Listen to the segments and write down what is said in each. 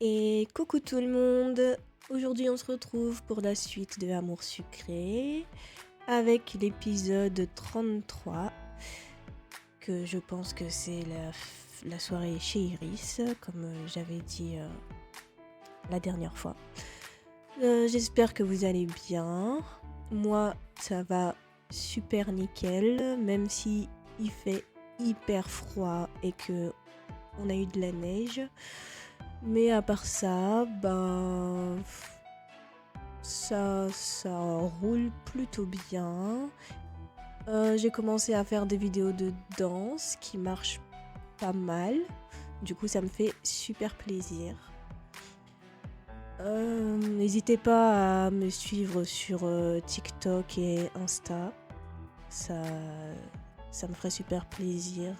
Et coucou tout le monde. Aujourd'hui on se retrouve pour la suite de Amour sucré avec l'épisode 33 que je pense que c'est la soirée chez Iris comme j'avais dit la dernière fois. J'espère que vous allez bien. Moi ça va super nickel, même si il fait hyper froid et que on a eu de la neige. Mais à part ça, ça roule plutôt bien. J'ai commencé à faire des vidéos de danse qui marchent pas mal. Du coup, ça me fait super plaisir. N'hésitez pas à me suivre sur TikTok et Insta. Ça me ferait super plaisir.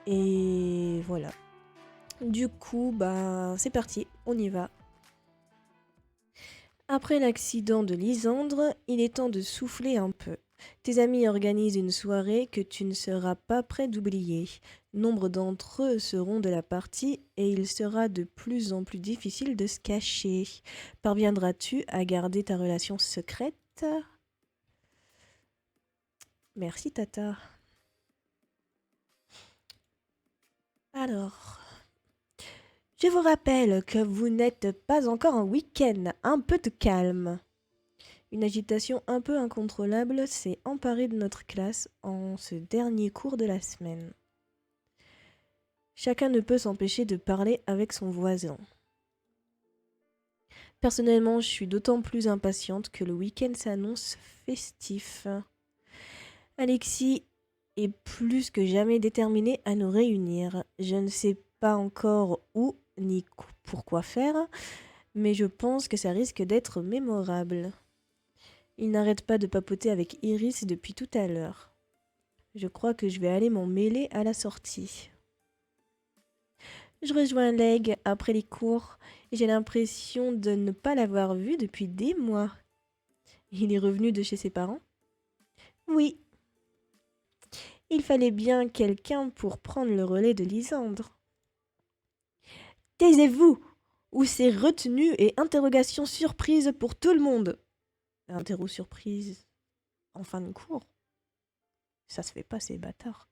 Et voilà. Du coup, c'est parti, on y va. Après l'accident de Lisandre, il est temps de souffler un peu. Tes amis organisent une soirée que tu ne seras pas prêt d'oublier. Nombre d'entre eux seront de la partie et il sera de plus en plus difficile de se cacher. Parviendras-tu à garder ta relation secrète? Merci Tata. Alors, je vous rappelle que vous n'êtes pas encore en week-end, un peu de calme. Une agitation un peu incontrôlable s'est emparée de notre classe en ce dernier cours de la semaine. Chacun ne peut s'empêcher de parler avec son voisin. Personnellement, je suis d'autant plus impatiente que le week-end s'annonce festif. Alexis est plus que jamais déterminé à nous réunir. Je ne sais pas encore où ni pourquoi faire, mais je pense que ça risque d'être mémorable. Il n'arrête pas de papoter avec Iris depuis tout à l'heure. Je crois que je vais aller m'en mêler à la sortie. Je rejoins Leg après les cours et j'ai l'impression de ne pas l'avoir vu depuis des mois. Il est revenu de chez ses parents? Oui. Il fallait bien quelqu'un pour prendre le relais de Lysandre. Taisez-vous! Ou c'est retenue et interrogation surprise pour tout le monde. Interro surprise en fin de cours. Ça se fait pas, ces bâtards.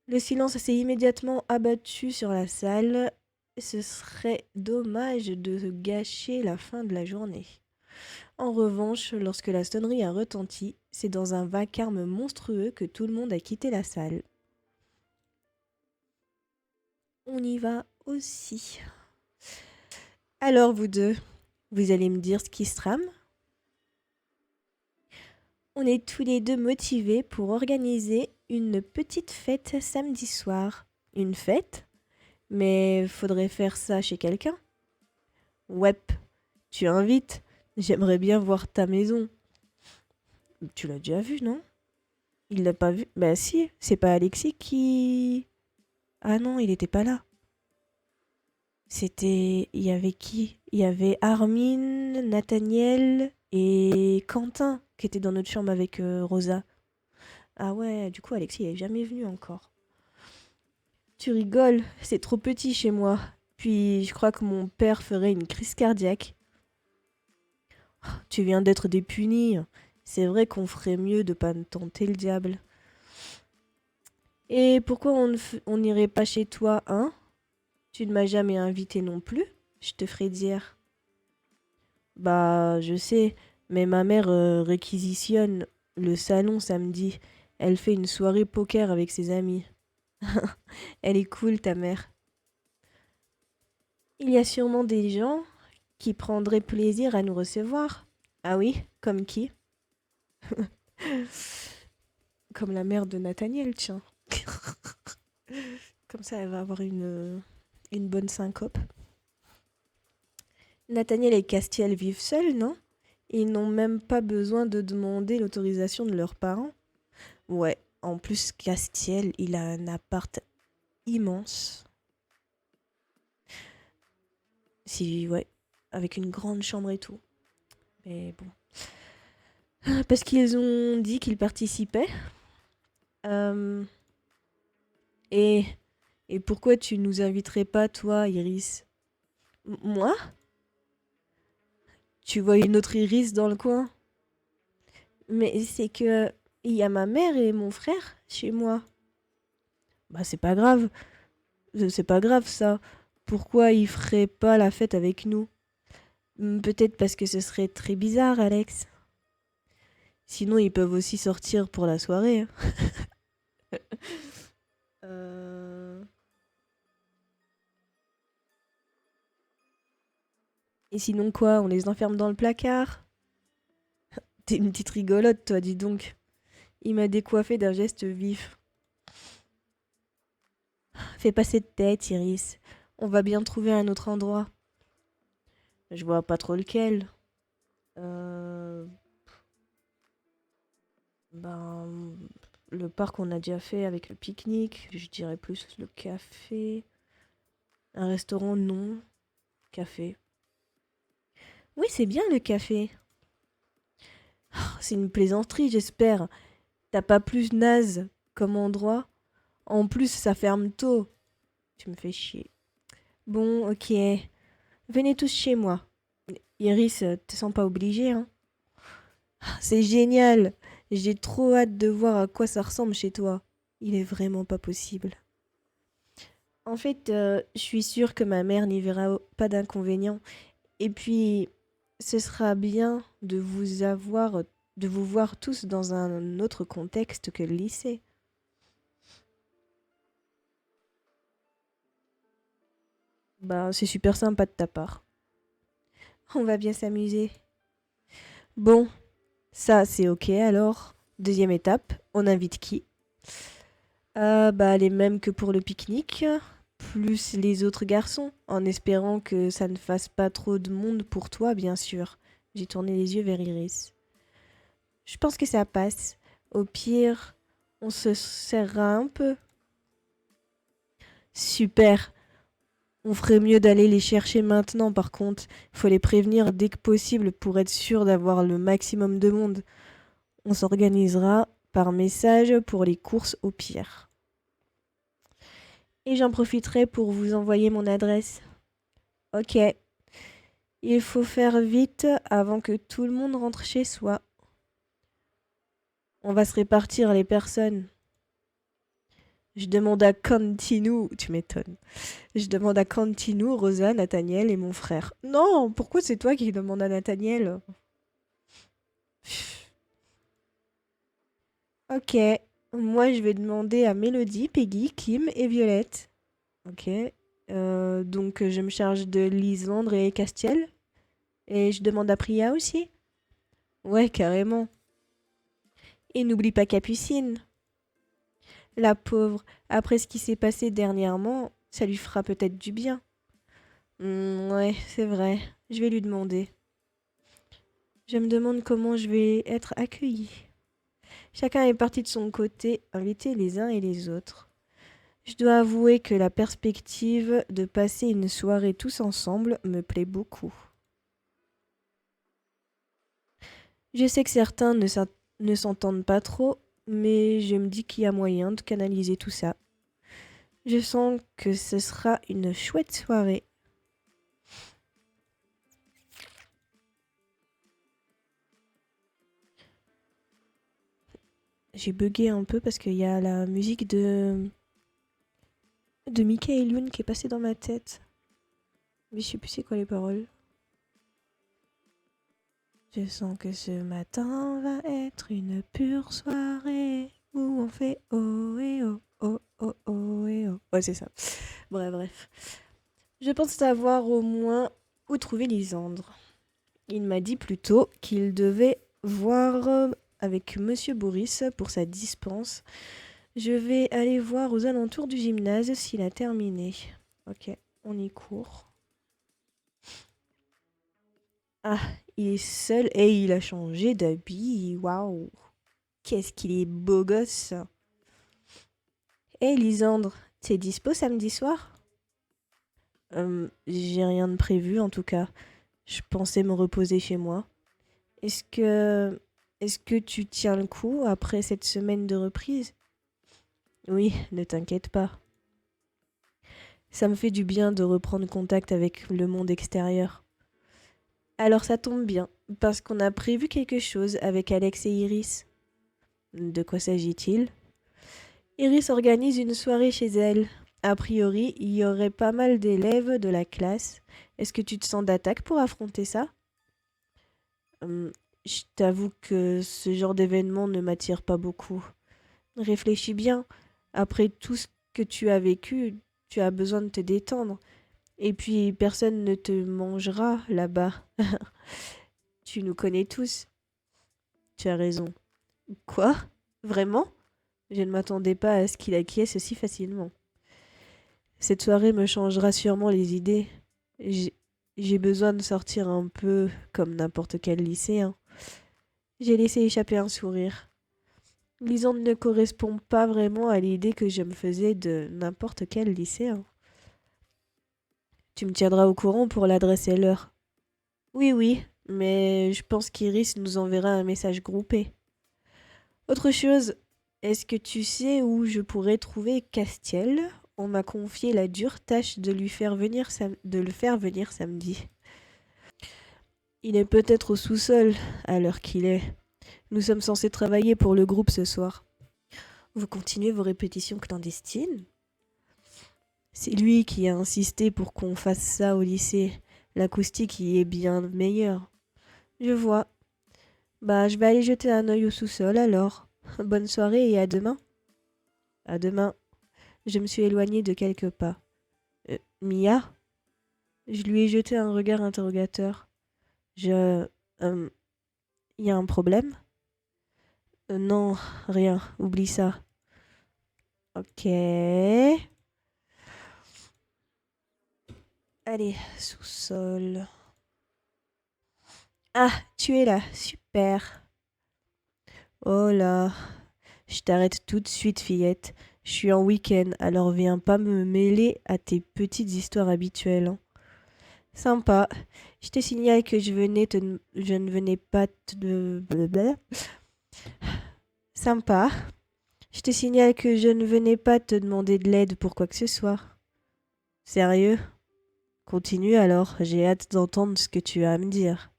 Le silence s'est immédiatement abattu sur la salle. Ce serait dommage de gâcher la fin de la journée. En revanche, lorsque la sonnerie a retenti, c'est dans un vacarme monstrueux que tout le monde a quitté la salle. On y va aussi. Alors vous deux, vous allez me dire ce qui se trame? On est tous les deux motivés pour organiser une petite fête samedi soir. Une fête? Mais faudrait faire ça chez quelqu'un? Ouais, tu invites. J'aimerais bien voir ta maison. Tu l'as déjà vu, non? Il l'a pas vu? Bah si, c'est pas Alexis qui... Ah non, il était pas là. C'était... Il y avait qui? Il y avait Armin, Nathaniel et Quentin qui étaient dans notre chambre avec Rosa. Ah ouais, du coup Alexis est jamais venu encore. Tu rigoles, c'est trop petit chez moi. Puis je crois que mon père ferait une crise cardiaque. Tu viens d'être dépuni. C'est vrai qu'on ferait mieux de pas tenter le diable. Et pourquoi on n'irait pas chez toi, hein? Tu ne m'as jamais invité non plus, je te ferai dire. Bah, je sais, mais ma mère réquisitionne le salon samedi. Elle fait une soirée poker avec ses amis. Elle est cool, ta mère. Il y a sûrement des gens qui prendraient plaisir à nous recevoir. Ah oui, comme qui? Comme la mère de Nathaniel, tiens. Comme ça, elle va avoir une bonne syncope. Nathaniel et Castiel vivent seuls, non? Ils n'ont même pas besoin de demander l'autorisation de leurs parents. Ouais, en plus, Castiel, il a un appart immense. Si, ouais, avec une grande chambre et tout. Mais bon. Parce qu'ils ont dit qu'ils participaient. Et Et pourquoi tu nous inviterais pas, toi, Iris? Moi? Tu vois une autre Iris dans le coin? Mais c'est que il y a ma mère et mon frère chez moi. Bah c'est pas grave, c'est pas grave ça. Pourquoi ils feraient pas la fête avec nous? Peut-être parce que ce serait très bizarre, Alex. Sinon, ils peuvent aussi sortir pour la soirée, hein. Euh, Et sinon quoi, on les enferme dans le placard? T'es une petite rigolote, toi, dis donc. Il m'a décoiffé d'un geste vif. Fais pas cette tête, Iris. On va bien trouver un autre endroit. Je vois pas trop lequel. Euh... Ben... Le parc, on a déjà fait avec le pique-nique. Je dirais plus le café. Un restaurant, non. Café. Oui, c'est bien le café. Oh, c'est une plaisanterie, j'espère. T'as pas plus naze comme endroit? En plus, ça ferme tôt. Tu me fais chier. Bon, ok. Venez tous chez moi. Iris, te sens pas obligée, hein? C'est génial. J'ai trop hâte de voir à quoi ça ressemble chez toi. Il est vraiment pas possible. En fait, je suis sûre que ma mère n'y verra pas d'inconvénient. Et puis, ce sera bien de vous voir tous dans un autre contexte que le lycée. Bah, c'est super sympa de ta part. On va bien s'amuser. Bon, ça c'est ok alors. Deuxième étape, on invite qui? Bah les mêmes que pour le pique-nique, plus les autres garçons, en espérant que ça ne fasse pas trop de monde pour toi, bien sûr. J'ai tourné les yeux vers Iris. Je pense que ça passe. Au pire, on se serrera un peu. Super. On ferait mieux d'aller les chercher maintenant, par contre. Il faut les prévenir dès que possible pour être sûr d'avoir le maximum de monde. On s'organisera par message pour les courses au pire. Et j'en profiterai pour vous envoyer mon adresse. Ok. Il faut faire vite avant que tout le monde rentre chez soi. On va se répartir les personnes. Je demande à Cantinu, tu m'étonnes. Je demande à Cantinu, Rosa, Nathaniel et mon frère. Non, pourquoi c'est toi qui demandes à Nathaniel? Ok, moi je vais demander à Mélodie, Peggy, Kim et Violette. Ok, donc je me charge de Lisandre et Castiel. Et je demande à Priya aussi. Ouais, carrément. Et n'oublie pas Capucine. La pauvre, après ce qui s'est passé dernièrement, ça lui fera peut-être du bien. Ouais, c'est vrai. Je vais lui demander. Je me demande comment je vais être accueillie. Chacun est parti de son côté, invités les uns et les autres. Je dois avouer que la perspective de passer une soirée tous ensemble me plaît beaucoup. Je sais que certains ne s'entendent pas trop, mais je me dis qu'il y a moyen de canaliser tout ça. Je sens que ce sera une chouette soirée. J'ai bugué un peu parce qu'il y a la musique de Mickey Youn qui est passée dans ma tête. Mais je sais plus c'est quoi les paroles. Je sens que ce matin va être une pure soirée où on fait oh et oh, oh oh oh et oh. Ouais, c'est ça. Bref. Je pense savoir au moins où trouver Lisandre. Il m'a dit plutôt qu'il devait voir avec Monsieur Boris pour sa dispense. Je vais aller voir aux alentours du gymnase s'il a terminé. Ok, on y court. Ah, il est seul et il a changé d'habit. Waouh, qu'est-ce qu'il est beau gosse. Hé Lisandre, t'es dispo samedi soir? J'ai rien de prévu en tout cas. Je pensais me reposer chez moi. Est-ce que... Est-ce que tu tiens le coup après cette semaine de reprise? Oui, ne t'inquiète pas. Ça me fait du bien de reprendre contact avec le monde extérieur. Alors ça tombe bien, parce qu'on a prévu quelque chose avec Alex et Iris. De quoi s'agit-il? Iris organise une soirée chez elle. A priori, il y aurait pas mal d'élèves de la classe. Est-ce que tu te sens d'attaque pour affronter ça? Hum, je t'avoue que ce genre d'événement ne m'attire pas beaucoup. Réfléchis bien. Après tout ce que tu as vécu, tu as besoin de te détendre. Et puis, personne ne te mangera là-bas. Tu nous connais tous. Tu as raison. Quoi? Vraiment? Je ne m'attendais pas à ce qu'il acquiesce si facilement. Cette soirée me changera sûrement les idées. J'ai j'ai besoin de sortir un peu comme n'importe quel lycéen. J'ai laissé échapper un sourire. Lisande ne correspond pas vraiment à l'idée que je me faisais de n'importe quel lycéen. Tu me tiendras au courant pour l'adresse et l'heure. Oui, oui, mais je pense qu'Iris nous enverra un message groupé. Autre chose, est-ce que tu sais où je pourrais trouver Castiel? On m'a confié la dure tâche de de le faire venir samedi. Il est peut-être au sous-sol à l'heure qu'il est. Nous sommes censés travailler pour le groupe ce soir. Vous continuez vos répétitions clandestines? C'est lui qui a insisté pour qu'on fasse ça au lycée. L'acoustique y est bien meilleure. Je vois. Bah, je vais aller jeter un œil au sous-sol alors. Bonne soirée et à demain. À demain. Je me suis éloignée de quelques pas. Mia? Je lui ai jeté un regard interrogateur. Je... y a un problème? Non, rien. Oublie ça. Ok. Allez, sous-sol. Ah, tu es là. Super. Oh là. Je t'arrête tout de suite, fillette. Je suis en week-end, alors viens pas me mêler à tes petites histoires habituelles, hein. Sympa. Je te signale que je ne venais pas te... Blablabla. Sympa. Je te signale que je ne venais pas te demander de l'aide pour quoi que ce soit. Sérieux? Continue alors, j'ai hâte d'entendre ce que tu as à me dire.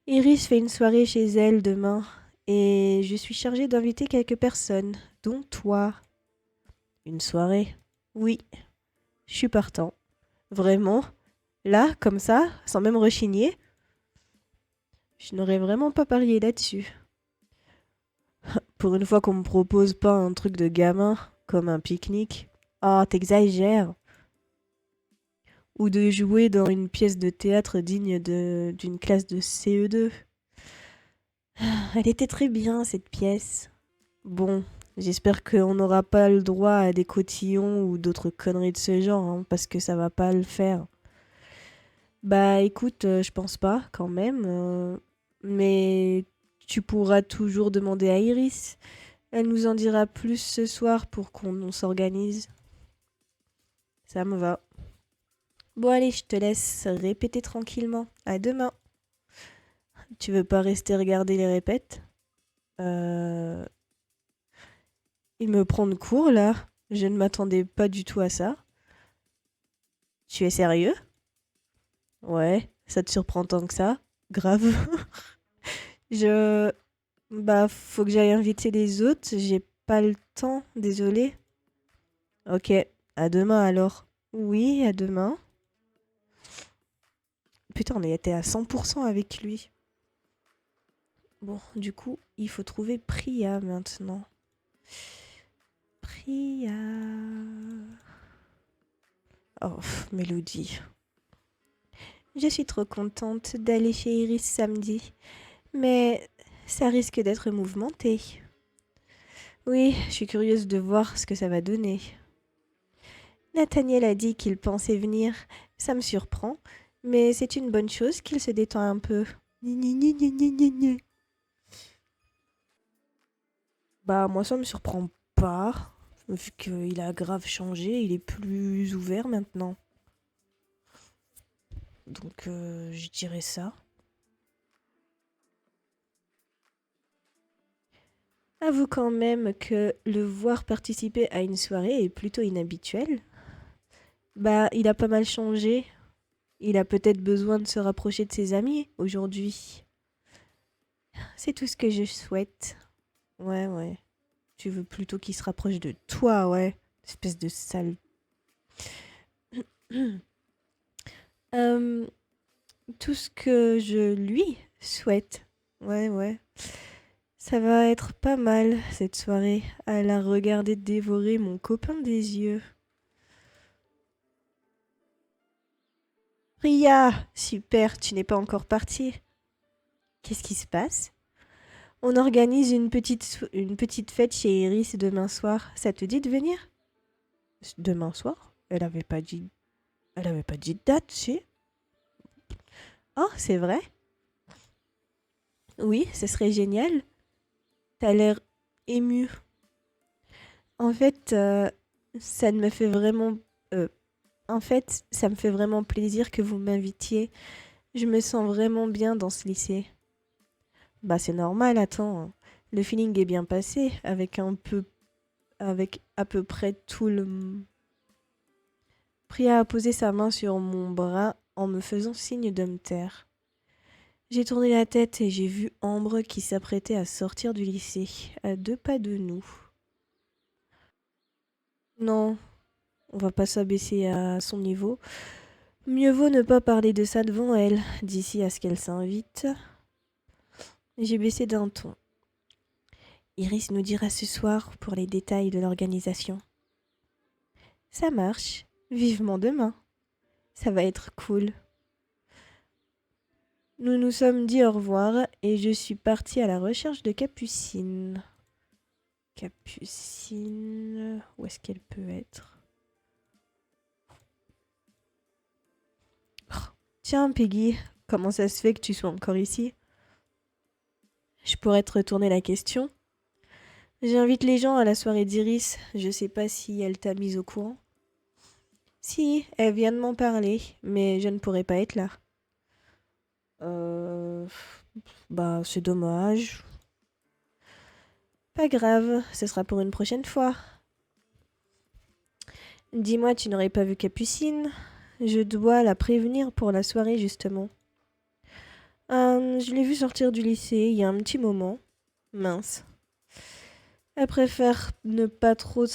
Iris fait une soirée chez elle demain, et je suis chargée d'inviter quelques personnes, dont toi. Une soirée? Oui, je suis partant. Vraiment? Là, comme ça, sans même rechigner? Je n'aurais vraiment pas parié là-dessus. Pour une fois qu'on me propose pas un truc de gamin, comme un pique-nique. Ah, t'exagères. Ou de jouer dans une pièce de théâtre digne d'une classe de CE2. Elle était très bien, cette pièce. Bon, j'espère qu'on n'aura pas le droit à des cotillons ou d'autres conneries de ce genre, hein, parce que ça va pas le faire. Bah écoute, je pense pas quand même. Mais tu pourras toujours demander à Iris. Elle nous en dira plus ce soir pour qu'on s'organise. Ça me va. Bon allez, je te laisse répéter tranquillement. À demain. Tu veux pas rester regarder les répètes? Euh... Il me prend de court là. Je ne m'attendais pas du tout à ça. Tu es sérieux? Ouais, ça te surprend tant que ça? Grave. Je... Bah, faut que j'aille inviter les autres. J'ai pas le temps, désolé. Ok, à demain alors. Oui, à demain. Putain, on était à 100% avec lui. Bon, du coup, il faut trouver Priya maintenant. Priya. Oh, Mélodie. Je suis trop contente d'aller chez Iris samedi, mais ça risque d'être mouvementé. Oui, je suis curieuse de voir ce que ça va donner. Nathaniel a dit qu'il pensait venir. Ça me surprend, mais c'est une bonne chose qu'il se détend un peu. Gna gna gna gna gna gna gna. Bah, moi, ça me surprend pas, vu qu'il a grave changé, il est plus ouvert maintenant. Donc, je dirais ça. Avoue quand même que le voir participer à une soirée est plutôt inhabituel. Bah, il a pas mal changé. Il a peut-être besoin de se rapprocher de ses amis aujourd'hui. C'est tout ce que je souhaite. Ouais, ouais. Tu veux plutôt qu'il se rapproche de toi, ouais. Espèce de sale. Euh, tout ce que je lui souhaite. Ouais, ouais. Ça va être pas mal cette soirée à la regarder dévorer mon copain des yeux. Ria, super, tu n'es pas encore partie. Qu'est-ce qui se passe? On organise une petite fête chez Iris demain soir. Ça te dit de venir? Demain soir? Elle avait pas dit de date, si? Oh, c'est vrai? Oui, ce serait génial. T'as l'air ému. En fait, ça ne me fait vraiment... euh, en fait, ça me fait vraiment plaisir que vous m'invitiez. Je me sens vraiment bien dans ce lycée. Bah, c'est normal, attends, hein. Le feeling est bien passé avec à peu près tout le... Priya a posé sa main sur mon bras en me faisant signe de me taire. J'ai tourné la tête et j'ai vu Ambre qui s'apprêtait à sortir du lycée, à 2 pas de nous. Non, on va pas s'abaisser à son niveau. Mieux vaut ne pas parler de ça devant elle, d'ici à ce qu'elle s'invite. J'ai baissé d'un ton. Iris nous dira ce soir pour les détails de l'organisation. Ça marche, vivement demain. Ça va être cool. Nous nous sommes dit au revoir et je suis partie à la recherche de Capucine. Capucine, où est-ce qu'elle peut être? Oh, tiens, Peggy, comment ça se fait que tu sois encore ici? Je pourrais te retourner la question. J'invite les gens à la soirée d'Iris. Je sais pas si elle t'a mise au courant. Si, elle vient de m'en parler, mais je ne pourrai pas être là. Euh... Bah, c'est dommage. Pas grave, ce sera pour une prochaine fois. Dis-moi, tu n'aurais pas vu Capucine? Je dois la prévenir pour la soirée, justement. Je l'ai vue sortir du lycée il y a un petit moment. Mince. Elle préfère ne pas trop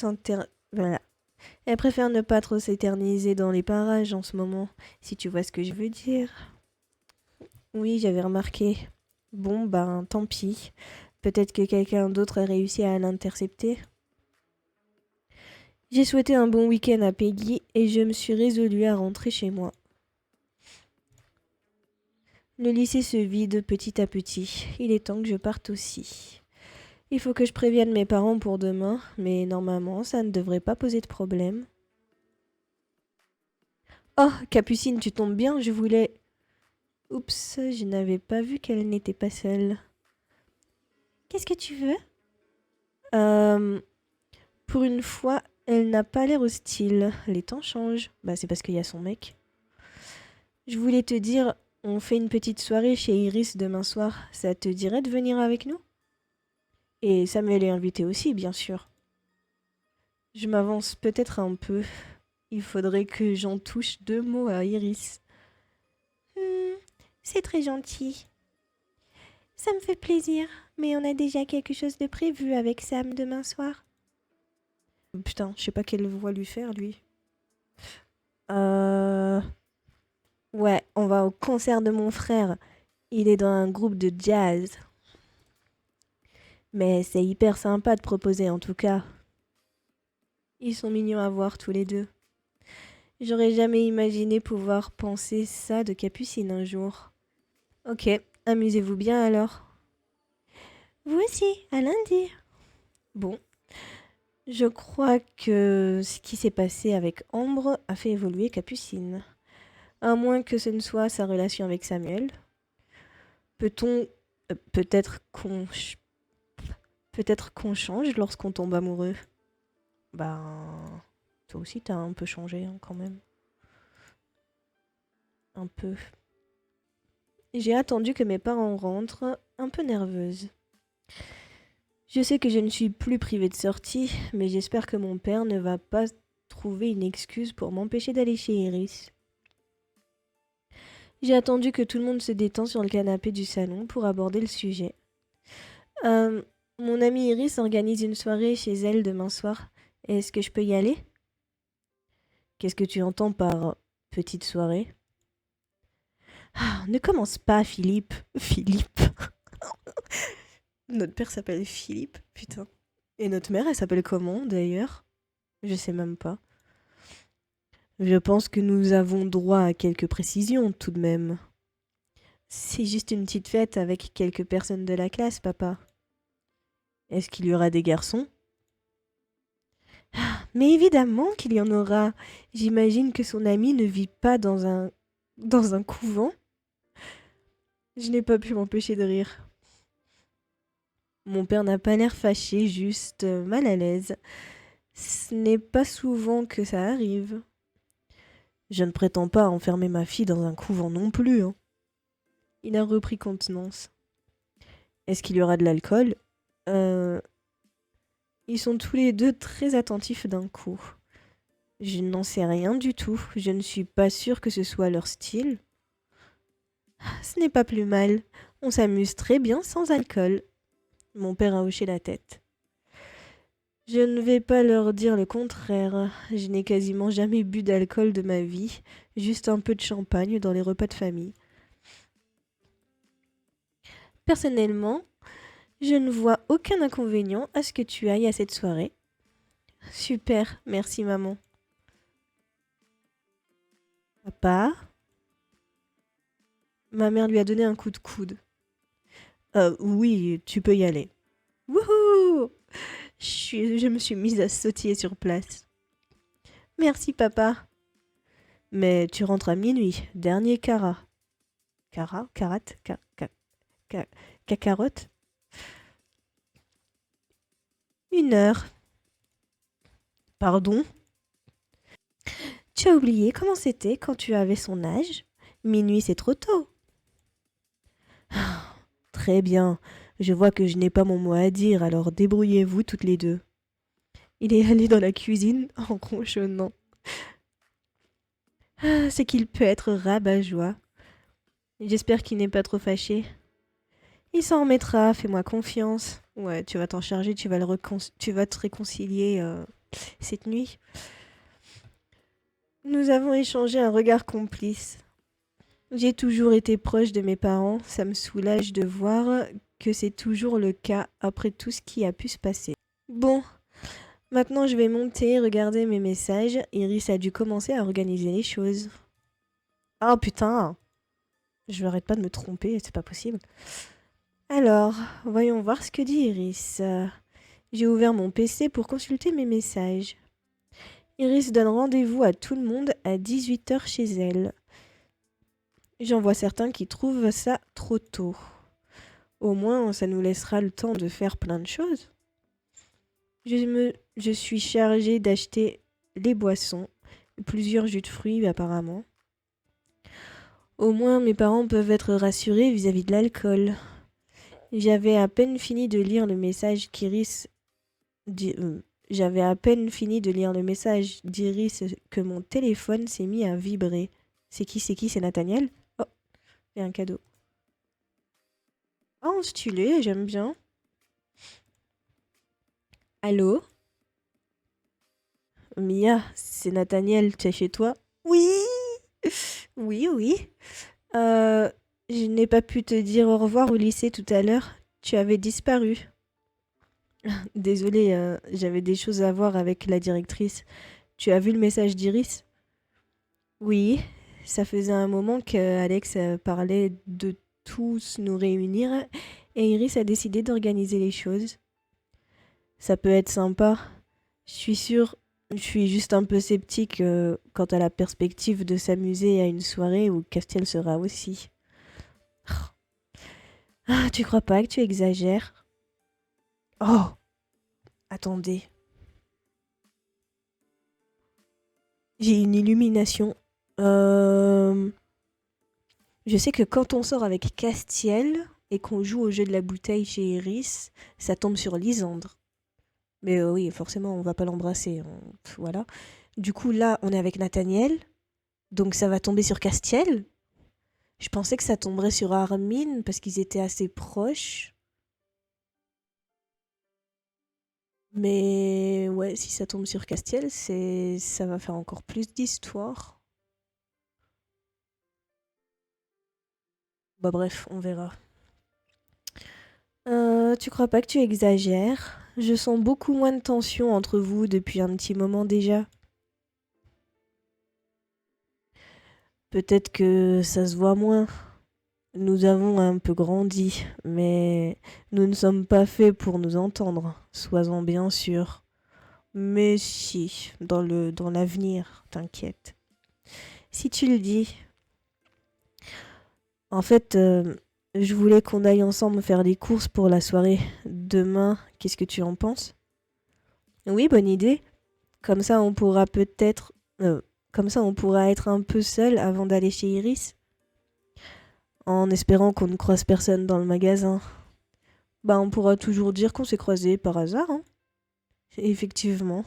Voilà. Elle préfère ne pas trop s'éterniser dans les parages en ce moment, si tu vois ce que je veux dire. Oui, j'avais remarqué. Bon, ben, tant pis. Peut-être que quelqu'un d'autre a réussi à l'intercepter. J'ai souhaité un bon week-end à Peggy et je me suis résolue à rentrer chez moi. Le lycée se vide petit à petit. Il est temps que je parte aussi. Il faut que je prévienne mes parents pour demain, mais normalement, ça ne devrait pas poser de problème. Oh, Capucine, tu tombes bien, je voulais... Oups, je n'avais pas vu qu'elle n'était pas seule. Qu'est-ce que tu veux? Euh, pour une fois, elle n'a pas l'air hostile. Les temps changent. Bah, c'est parce qu'il y a son mec. Je voulais te dire, on fait une petite soirée chez Iris demain soir. Ça te dirait de venir avec nous? Et Samuel est invité aussi, bien sûr. Je m'avance peut-être un peu. Il faudrait que j'en touche 2 mots à Iris. Hmm, c'est très gentil. Ça me fait plaisir, mais on a déjà quelque chose de prévu avec Sam demain soir. Putain, je sais pas quelle voix lui faire, lui. Euh... Ouais, on va au concert de mon frère. Il est dans un groupe de jazz. Mais c'est hyper sympa de proposer en tout cas. Ils sont mignons à voir tous les deux. J'aurais jamais imaginé pouvoir penser ça de Capucine un jour. Ok, amusez-vous bien alors. Vous aussi, à lundi. Bon, je crois que ce qui s'est passé avec Ambre a fait évoluer Capucine. À moins que ce ne soit sa relation avec Samuel. Peut-on... peut-être qu'on... peut-être qu'on change lorsqu'on tombe amoureux. Ben... Toi aussi, t'as un peu changé, hein, quand même. Un peu. J'ai attendu que mes parents rentrent, un peu nerveuse. Je sais que je ne suis plus privée de sortie, mais j'espère que mon père ne va pas trouver une excuse pour m'empêcher d'aller chez Iris. J'ai attendu que tout le monde se détend sur le canapé du salon pour aborder le sujet. Euh, Mon amie Iris organise une soirée chez elle demain soir. Est-ce que je peux y aller? Qu'est-ce que tu entends par petite soirée? Ah, ne commence pas, Philippe. Philippe. Notre père s'appelle Philippe, putain. Et notre mère, elle s'appelle comment d'ailleurs? Je sais même pas. Je pense que nous avons droit à quelques précisions tout de même. C'est juste une petite fête avec quelques personnes de la classe, papa. Est-ce qu'il y aura des garçons? Mais évidemment qu'il y en aura. J'imagine que son ami ne vit pas dans un couvent. Je n'ai pas pu m'empêcher de rire. Mon père n'a pas l'air fâché, juste mal à l'aise. Ce n'est pas souvent que ça arrive. Je ne prétends pas enfermer ma fille dans un couvent non plus, hein. Il a repris contenance. Est-ce qu'il y aura de l'alcool? Ils sont tous les deux très attentifs d'un coup. Je n'en sais rien du tout. Je ne suis pas sûre que ce soit leur style. Ce n'est pas plus mal. On s'amuse très bien sans alcool. Mon père a hoché la tête. Je ne vais pas leur dire le contraire. Je n'ai quasiment jamais bu d'alcool de ma vie, juste un peu de champagne dans les repas de famille. Personnellement, je ne vois aucun inconvénient à ce que tu ailles à cette soirée. Super, merci maman. Papa? Ma mère lui a donné un coup de coude. Oui, tu peux y aller. Wouhou! Je me suis mise à sautiller sur place. Merci papa. Mais tu rentres à minuit, dernier carat. Carat? Carat? Cacarotte? 1 heure. Pardon? Tu as oublié comment c'était quand tu avais son âge? Minuit, c'est trop tôt. Très bien. Je vois que je n'ai pas mon mot à dire, alors débrouillez-vous toutes les deux. Il est allé dans la cuisine en ronchonnant. Ah, c'est qu'il peut être rabat-joie. J'espère qu'il n'est pas trop fâché. Il s'en remettra, fais-moi confiance. Ouais, tu vas t'en charger, tu vas te réconcilier cette nuit. Nous avons échangé un regard complice. J'ai toujours été proche de mes parents, ça me soulage de voir que c'est toujours le cas après tout ce qui a pu se passer. Bon, maintenant je vais monter, regarder mes messages. Iris a dû commencer à organiser les choses. Ah putain, je n'arrête pas de me tromper, c'est pas possible. Alors, voyons voir ce que dit Iris. J'ai ouvert mon PC pour consulter mes messages. Iris donne rendez-vous à tout le monde à 18 h chez elle. J'en vois certains qui trouvent ça trop tôt. Au moins, ça nous laissera le temps de faire plein de choses. Je suis chargée d'acheter les boissons, plusieurs jus de fruits apparemment. Au moins, mes parents peuvent être rassurés vis-à-vis de l'alcool. J'avais à peine fini de lire le message qu'Iris... J'avais à peine fini de lire le message d'Iris que mon téléphone s'est mis à vibrer. C'est qui? C'est Nathaniel? Oh, il y a un cadeau. Oh, stylé, j'aime bien. Allô? Mia, c'est Nathaniel, tu es chez toi? Oui! Oui, oui. Je n'ai pas pu te dire au revoir au lycée tout à l'heure. Tu avais disparu. Désolée, j'avais des choses à voir avec la directrice. Tu as vu le message d'Iris? Oui, ça faisait un moment qu'Alex parlait de tous nous réunir et Iris a décidé d'organiser les choses. Ça peut être sympa. Je suis sûre, je suis juste un peu sceptique quant à la perspective de s'amuser à une soirée où Castiel sera aussi. Ah, tu crois pas que tu exagères? Oh, attendez. J'ai une illumination. Je sais que quand on sort avec Castiel et qu'on joue au jeu de la bouteille chez Iris, ça tombe sur Lisandre. Mais oui, forcément, on va pas l'embrasser. Voilà. Du coup, là, on est avec Nathaniel, donc ça va tomber sur Castiel. Je pensais que ça tomberait sur Armin parce qu'ils étaient assez proches. Mais ouais, si ça tombe sur Castiel, ça va faire encore plus d'histoire. Bah bref, on verra. Tu crois pas que tu exagères? Je sens beaucoup moins de tension entre vous depuis un petit moment déjà. Peut-être que ça se voit moins. Nous avons un peu grandi, mais nous ne sommes pas faits pour nous entendre, sois-en bien sûr. Mais si, dans l'avenir, t'inquiète. Si tu le dis. En fait, je voulais qu'on aille ensemble faire des courses pour la soirée. Demain, qu'est-ce que tu en penses? Oui, bonne idée. Comme ça, on pourra peut-être... comme ça, on pourra être un peu seul avant d'aller chez Iris. En espérant qu'on ne croise personne dans le magasin. Bah, on pourra toujours dire qu'on s'est croisés par hasard, hein. Effectivement.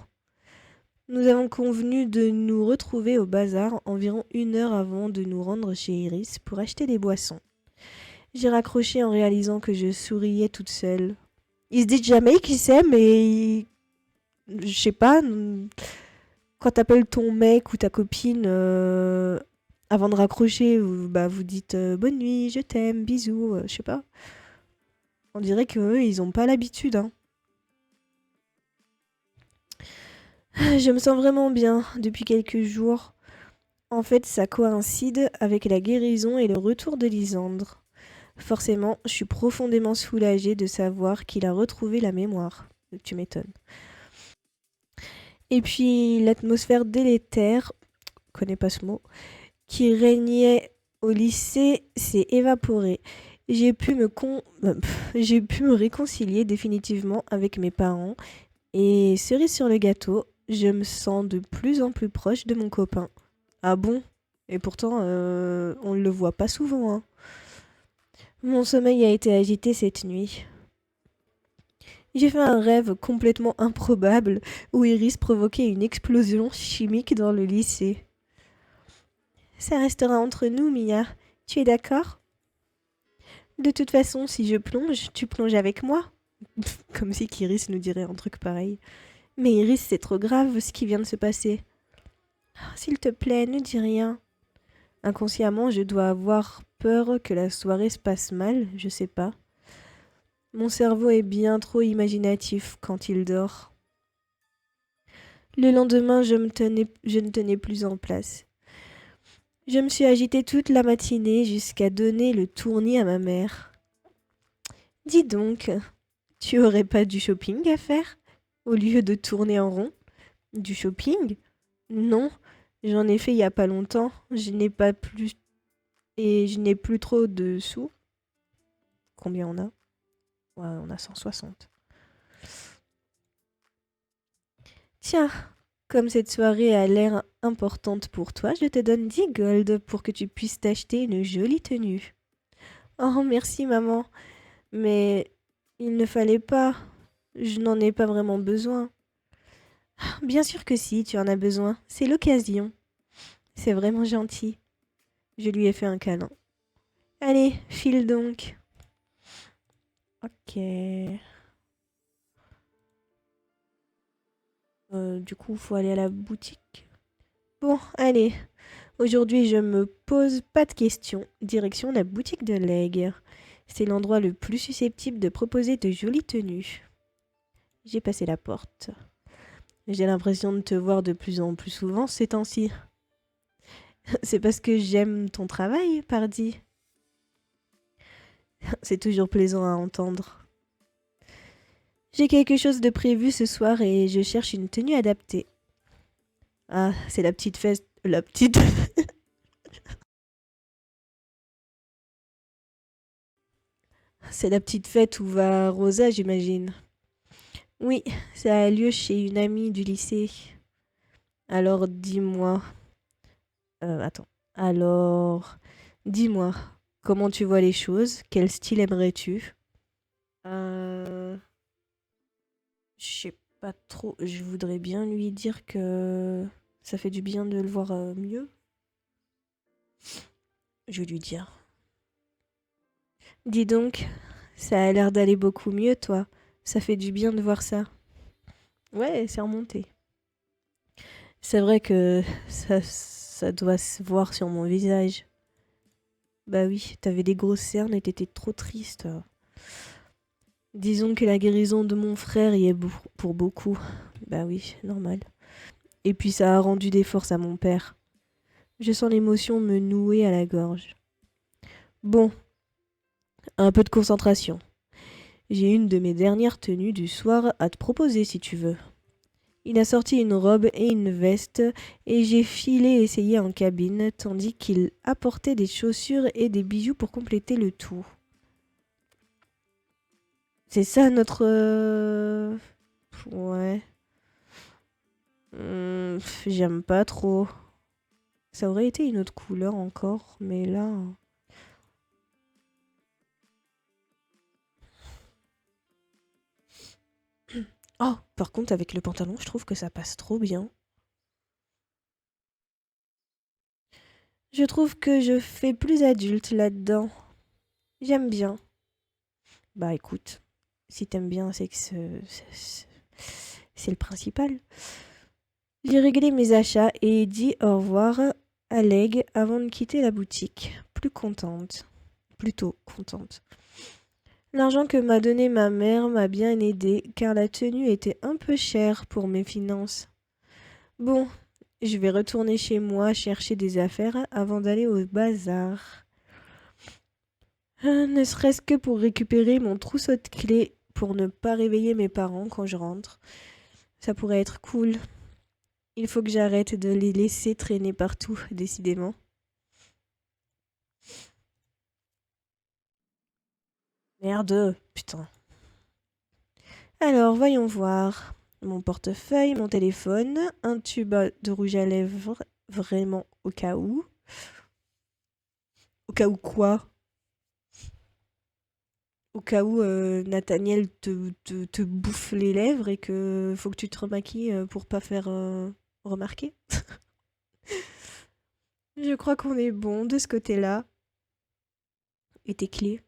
Nous avons convenu de nous retrouver au bazar environ 1 heure avant de nous rendre chez Iris pour acheter des boissons. J'ai raccroché en réalisant que je souriais toute seule. Ils se disent jamais qui c'est, mais je sais pas, quand t'appelles ton mec ou ta copine avant de raccrocher, vous dites bonne nuit, je t'aime, bisous, je sais pas. On dirait qu'eux, ils ont pas l'habitude, hein. Je me sens vraiment bien depuis quelques jours. En fait, ça coïncide avec la guérison et le retour de Lysandre. Forcément, je suis profondément soulagée de savoir qu'il a retrouvé la mémoire. Tu m'étonnes. Et puis, l'atmosphère délétère, je connais pas ce mot, qui régnait au lycée s'est évaporée. J'ai pu me j'ai pu me réconcilier définitivement avec mes parents et cerise sur le gâteau, je me sens de plus en plus proche de mon copain. Ah bon? Et pourtant, on ne le voit pas souvent, hein. Mon sommeil a été agité cette nuit. J'ai fait un rêve complètement improbable où Iris provoquait une explosion chimique dans le lycée. Ça restera entre nous, Mia. Tu es d'accord? De toute façon, si je plonge, tu plonges avec moi. Comme si Iris nous dirait un truc pareil. Mais Iris, c'est trop grave ce qui vient de se passer. S'il te plaît, ne dis rien. Inconsciemment, je dois avoir peur que la soirée se passe mal, je sais pas. Mon cerveau est bien trop imaginatif quand il dort. Le lendemain, je ne tenais plus en place. Je me suis agitée toute la matinée jusqu'à donner le tournis à ma mère. Dis donc, tu aurais pas du shopping à faire au lieu de tourner en rond? Du shopping? Non, j'en ai fait il y a pas longtemps. Je n'ai plus trop de sous. Combien on a? Ouais, on a 160. Tiens, comme cette soirée a l'air importante pour toi, je te donne 10 gold pour que tu puisses t'acheter une jolie tenue. Oh, merci maman. Mais il ne fallait pas. Je n'en ai pas vraiment besoin. Bien sûr que si, tu en as besoin. C'est l'occasion. C'est vraiment gentil. Je lui ai fait un câlin. Allez, file donc. Ok. Du coup, faut aller à la boutique. Bon, allez. Aujourd'hui, je me pose pas de questions. Direction la boutique de Leg. C'est l'endroit le plus susceptible de proposer de jolies tenues. J'ai passé la porte. J'ai l'impression de te voir de plus en plus souvent ces temps-ci. C'est parce que j'aime ton travail, pardi. C'est toujours plaisant à entendre. J'ai quelque chose de prévu ce soir et je cherche une tenue adaptée. Ah, c'est la petite fête. La petite. C'est la petite fête où va Rosa, j'imagine. Oui, ça a lieu chez une amie du lycée. Alors dis-moi. Attends. Alors, dis-moi, comment tu vois les choses? Quel style aimerais-tu? Euh, je sais pas trop. Je voudrais bien lui dire que Ça fait du bien de le voir mieux. Je vais lui dire. Dis donc, ça a l'air d'aller beaucoup mieux, toi. Ça fait du bien de voir ça. Ouais, c'est remonté. C'est vrai que ça doit se voir sur mon visage. Bah oui, t'avais des grosses cernes et t'étais trop triste. Disons que la guérison de mon frère y est pour beaucoup. Bah oui, normal. Et puis ça a rendu des forces à mon père. Je sens l'émotion me nouer à la gorge. Bon, un peu de concentration. J'ai une de mes dernières tenues du soir à te proposer si tu veux. Il a sorti une robe et une veste et j'ai filé essayer en cabine tandis qu'il apportait des chaussures et des bijoux pour compléter le tout. C'est ça notre... Ouais. J'aime pas trop. Ça aurait été une autre couleur encore, mais là... Oh, par contre, avec le pantalon, je trouve que ça passe trop bien. Je trouve que je fais plus adulte là-dedans. J'aime bien. Bah écoute, si t'aimes bien, c'est que c'est le principal. J'ai réglé mes achats et dit au revoir à Leg avant de quitter la boutique. Plus contente. Plutôt contente. L'argent que m'a donné ma mère m'a bien aidé car la tenue était un peu chère pour mes finances. Bon, je vais retourner chez moi chercher des affaires avant d'aller au bazar. Ne serait-ce que pour récupérer mon trousseau de clés pour ne pas réveiller mes parents quand je rentre. Ça pourrait être cool. Il faut que j'arrête de les laisser traîner partout, décidément. Merde, putain. Alors, voyons voir. Mon portefeuille, mon téléphone, un tube de rouge à lèvres, vraiment au cas où. Au cas où quoi? Au cas où Nathaniel te bouffe les lèvres et que faut que tu te remaquilles pour pas faire remarquer. Je crois qu'on est bon de ce côté-là. Et tes clés?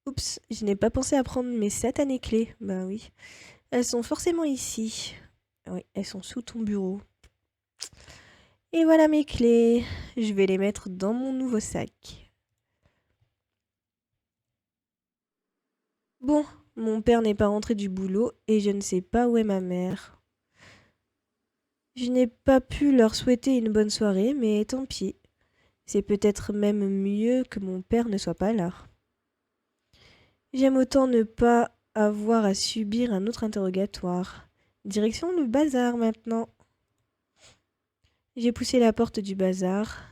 Oups, je n'ai pas pensé à prendre mes satanées clés. Bah oui. Elles sont forcément ici. Oui, elles sont sous ton bureau. Et voilà mes clés. Je vais les mettre dans mon nouveau sac. Bon, mon père n'est pas rentré du boulot et je ne sais pas où est ma mère. Je n'ai pas pu leur souhaiter une bonne soirée, mais tant pis. C'est peut-être même mieux que mon père ne soit pas là. J'aime autant ne pas avoir à subir un autre interrogatoire. Direction le bazar maintenant. J'ai poussé la porte du bazar.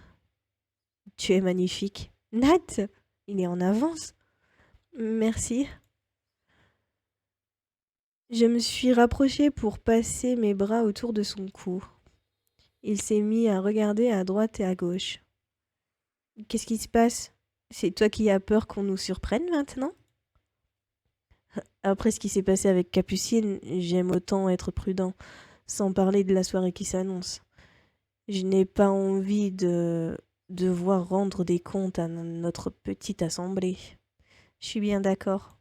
Tu es magnifique. Nat, il est en avance. Merci. Je me suis rapprochée pour passer mes bras autour de son cou. Il s'est mis à regarder à droite et à gauche. Qu'est-ce qui se passe? C'est toi qui as peur qu'on nous surprenne maintenant? Après ce qui s'est passé avec Capucine, j'aime autant être prudent, sans parler de la soirée qui s'annonce. Je n'ai pas envie de devoir rendre des comptes à notre petite assemblée. Je suis bien d'accord.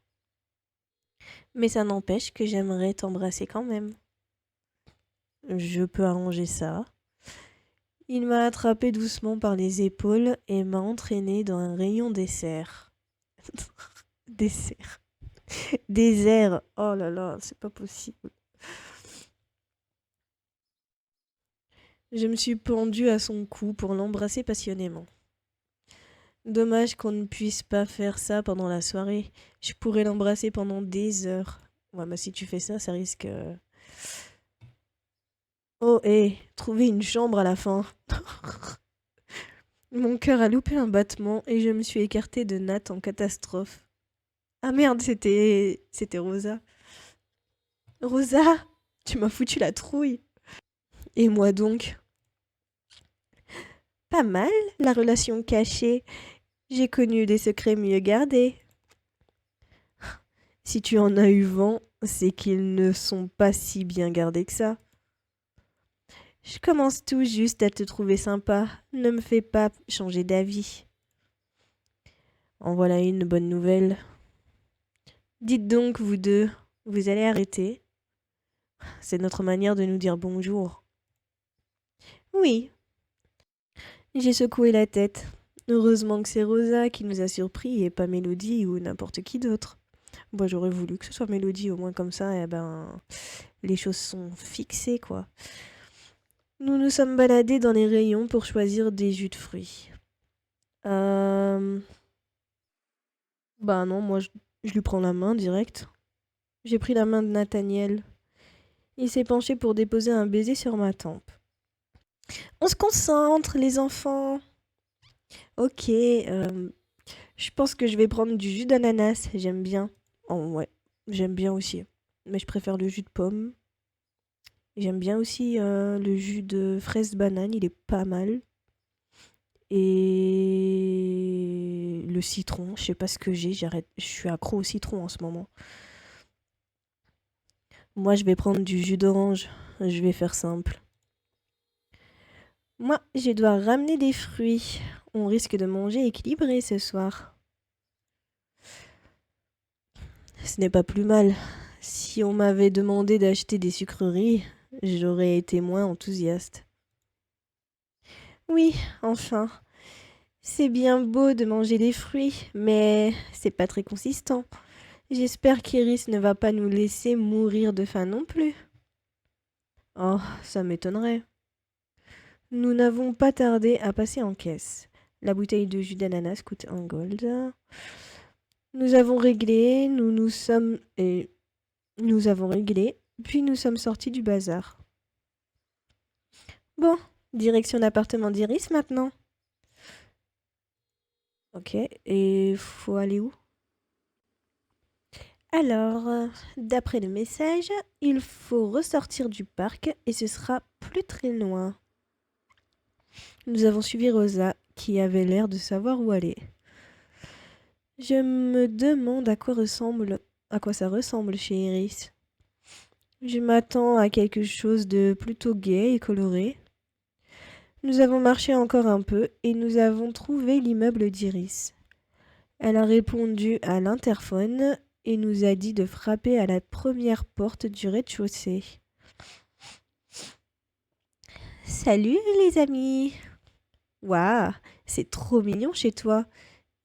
Mais ça n'empêche que j'aimerais t'embrasser quand même. Je peux arranger ça. Il m'a attrapé doucement par les épaules et m'a entraîné dans un rayon dessert. Dessert. Désert. Oh là là, c'est pas possible. Je me suis pendue à son cou pour l'embrasser passionnément. Dommage qu'on ne puisse pas faire ça pendant la soirée. Je pourrais l'embrasser pendant des heures. Ouais, mais si tu fais ça, ça risque... Oh, hé, trouver une chambre à la fin. Mon cœur a loupé un battement et je me suis écartée de Nat en catastrophe. Ah merde, c'était Rosa. Rosa, tu m'as foutu la trouille. Et moi donc? Pas mal, la relation cachée. J'ai connu des secrets mieux gardés. Si tu en as eu vent, c'est qu'ils ne sont pas si bien gardés que ça. Je commence tout juste à te trouver sympa. Ne me fais pas changer d'avis. En voilà une bonne nouvelle. Dites donc, vous deux, vous allez arrêter? C'est notre manière de nous dire bonjour. Oui, j'ai secoué la tête. Heureusement que c'est Rosa qui nous a surpris et pas Mélodie ou n'importe qui d'autre. Moi, j'aurais voulu que ce soit Mélodie, au moins comme ça, eh ben, les choses sont fixées, quoi. Nous nous sommes baladés dans les rayons pour choisir des jus de fruits. Euh... Bah non, je lui prends la main direct. J'ai pris la main de Nathaniel. Il s'est penché pour déposer un baiser sur ma tempe. On se concentre, les enfants. Ok, je pense que je vais prendre du jus d'ananas. J'aime bien. Oh ouais, j'aime bien aussi. Mais je préfère le jus de pomme. J'aime bien aussi le jus de fraise banane, il est pas mal. Et le citron, je sais pas ce que j'ai, je suis accro au citron en ce moment. Moi, je vais prendre du jus d'orange. Je vais faire simple. Moi, je dois ramener des fruits. On risque de manger équilibré ce soir. Ce n'est pas plus mal. Si on m'avait demandé d'acheter des sucreries, j'aurais été moins enthousiaste. Oui, enfin. C'est bien beau de manger des fruits, mais c'est pas très consistant. J'espère qu'Iris ne va pas nous laisser mourir de faim non plus. Oh, ça m'étonnerait. Nous n'avons pas tardé à passer en caisse. La bouteille de jus d'ananas coûte 1 gold. Nous avons réglé, nous avons réglé, puis nous sommes sortis du bazar. Bon, direction l'appartement d'Iris maintenant. Ok, et faut aller où? Alors, d'après le message, il faut ressortir du parc et ce sera plus très loin. Nous avons suivi Rosa, qui avait l'air de savoir où aller. Je me demande à quoi ça ressemble chez Iris. Je m'attends à quelque chose de plutôt gai et coloré. Nous avons marché encore un peu et nous avons trouvé l'immeuble d'Iris. Elle a répondu à l'interphone et nous a dit de frapper à la première porte du rez-de-chaussée. Salut les amis! Waouh, c'est trop mignon chez toi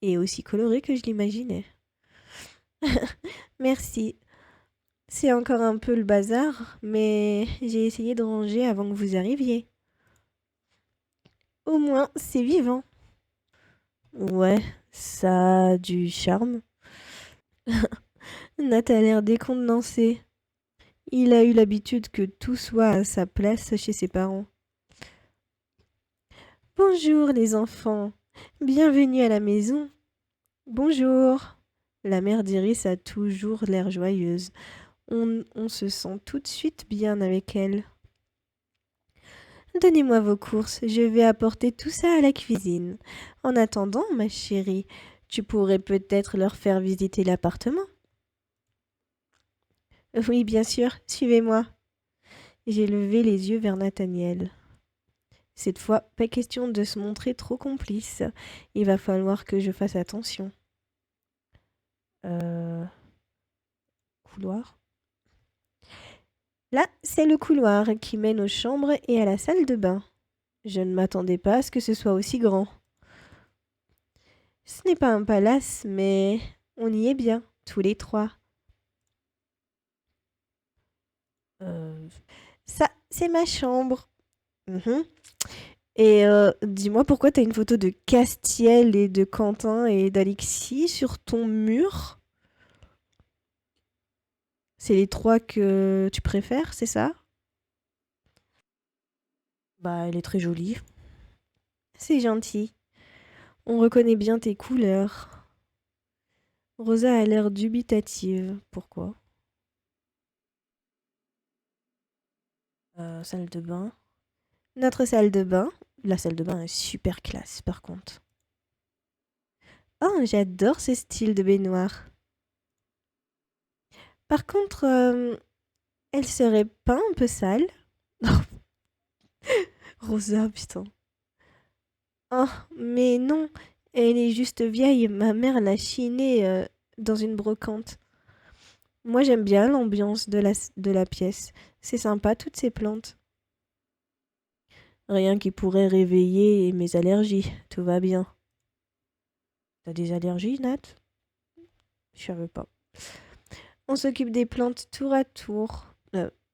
et aussi coloré que je l'imaginais. Merci. C'est encore un peu le bazar, mais j'ai essayé de ranger avant que vous arriviez. Au moins, c'est vivant. Ouais, ça a du charme. Nat a l'air décontenancé. Il a eu l'habitude que tout soit à sa place chez ses parents. Bonjour les enfants. Bienvenue à la maison. Bonjour. La mère d'Iris a toujours l'air joyeuse. On se sent tout de suite bien avec elle. Donnez-moi vos courses, je vais apporter tout ça à la cuisine. En attendant, ma chérie, tu pourrais peut-être leur faire visiter l'appartement. Oui, bien sûr, suivez-moi. J'ai levé les yeux vers Nathaniel. Cette fois, pas question de se montrer trop complice. Il va falloir que je fasse attention. Couloir. Là, c'est le couloir qui mène aux chambres et à la salle de bain. Je ne m'attendais pas à ce que ce soit aussi grand. Ce n'est pas un palace, mais on y est bien, tous les trois. Ça, c'est ma chambre. Mhm. Et dis-moi pourquoi t'as une photo de Castiel et de Quentin et d'Alexis sur ton mur? C'est les trois que tu préfères, c'est ça? Bah, elle est très jolie. C'est gentil. On reconnaît bien tes couleurs. Rosa a l'air dubitative. Pourquoi? Salle de bain. Notre salle de bain. La salle de bain est super classe, par contre. Oh, j'adore ce style de baignoire. Par contre, elle serait pas un peu sale? Rosa, putain. Oh, mais non, elle est juste vieille. Ma mère l'a chinée dans une brocante. Moi, j'aime bien l'ambiance de la pièce. C'est sympa, toutes ces plantes. Rien qui pourrait réveiller mes allergies. Tout va bien. T'as des allergies, Nat? Je savais pas. On s'occupe des plantes tour à tour.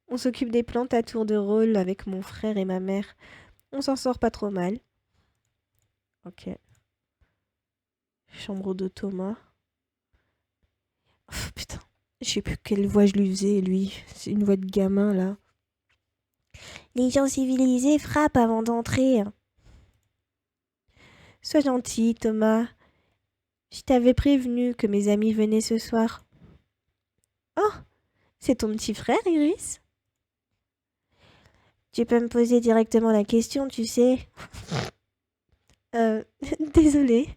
On s'occupe des plantes à tour de rôle avec mon frère et ma mère. On s'en sort pas trop mal. Ok. Chambre de Thomas. Oh, putain. Je sais plus quelle voix je lui faisais, lui. C'est une voix de gamin, là. Les gens civilisés frappent avant d'entrer. Sois gentil, Thomas. Je t'avais prévenu que mes amis venaient ce soir. Oh, c'est ton petit frère, Iris? Tu peux me poser directement la question, tu sais. Euh, désolée.